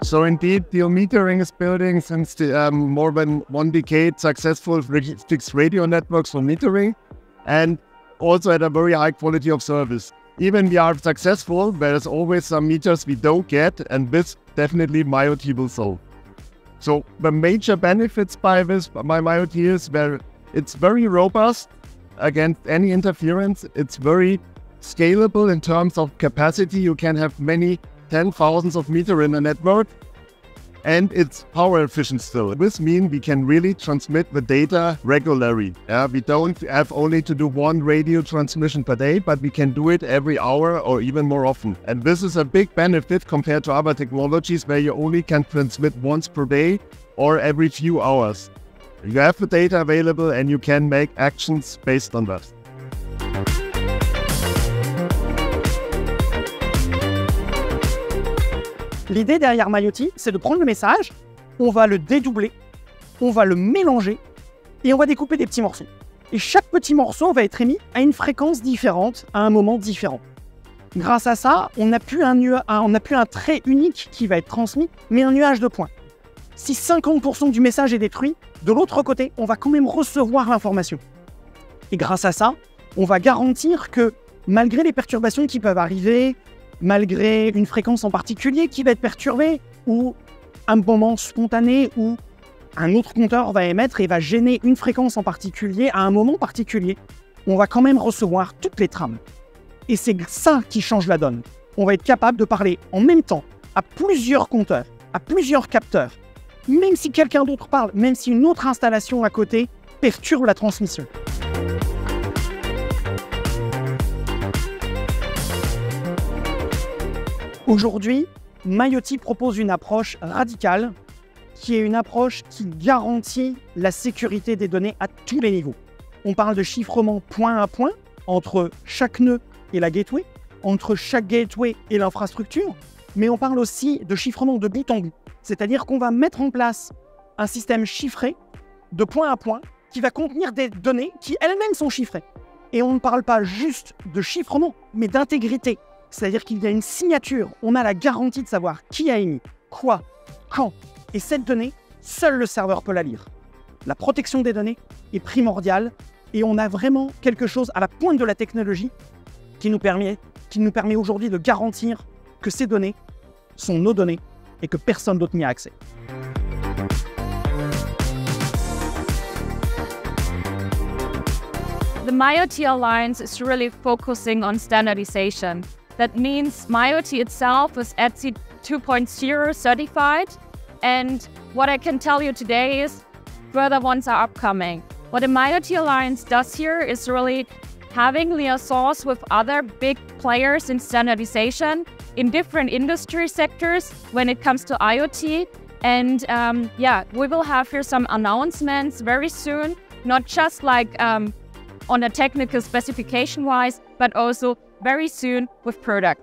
So indeed, Deel Metering is building since more than 1 decade successful fixed radio networks for metering, and also at a very high quality of service. Even we are successful, there's always some meters we don't get, and this definitely MyOT will solve. So the major benefits by MyOT is that it's very robust against any interference. It's very scalable in terms of capacity. You can have many 10,000s of meters in a network, and it's power efficient still. This means we can really transmit the data regularly. We don't have only to do 1 radio transmission per day, but we can do it every hour or even more often. And this is a big benefit compared to other technologies where you only can transmit once per day or every few hours. You have the data available and you can make actions based on that. L'idée derrière MyOT, c'est de prendre le message, on va le dédoubler, on va le mélanger et on va découper des petits morceaux. Et chaque petit morceau va être émis à une fréquence différente, à un moment différent. Grâce à ça, on n'a plus un trait unique qui va être transmis, mais un nuage de points. Si 50% du message est détruit, de l'autre côté, on va quand même recevoir l'information. Et grâce à ça, on va garantir que malgré les perturbations qui peuvent arriver, malgré une fréquence en particulier qui va être perturbée, ou un moment spontané où un autre compteur va émettre et va gêner une fréquence en particulier à un moment particulier, on va quand même recevoir toutes les trames. Et c'est ça qui change la donne. On va être capable de parler en même temps à plusieurs compteurs, à plusieurs capteurs, même si quelqu'un d'autre parle, même si une autre installation à côté perturbe la transmission. Aujourd'hui, MyOT propose une approche radicale qui est une approche qui garantit la sécurité des données à tous les niveaux. On parle de chiffrement point à point entre chaque nœud et la gateway, entre chaque gateway et l'infrastructure, mais on parle aussi de chiffrement de bout en bout. C'est-à-dire qu'on va mettre en place un système chiffré de point à point qui va contenir des données qui elles-mêmes sont chiffrées. Et on ne parle pas juste de chiffrement, mais d'intégrité. C'est-à-dire qu'il y a une signature, on a la garantie de savoir qui a émis, quoi, quand. Et cette donnée, seul le serveur peut la lire. La protection des données est primordiale et on a vraiment quelque chose à la pointe de la technologie qui nous permet aujourd'hui de garantir que ces données sont nos données et que personne d'autre n'y a accès. The MyOT Alliance is really focusing on standardization. That means MyOT itself is ETSI 2.0 certified, and what I can tell you today is further ones are upcoming. What the MyOT Alliance does here is really having liaisons with other big players in standardization in different industry sectors when it comes to IoT. And yeah, we will have here some announcements very soon, not just like on a technical specification wise, but also very soon with product.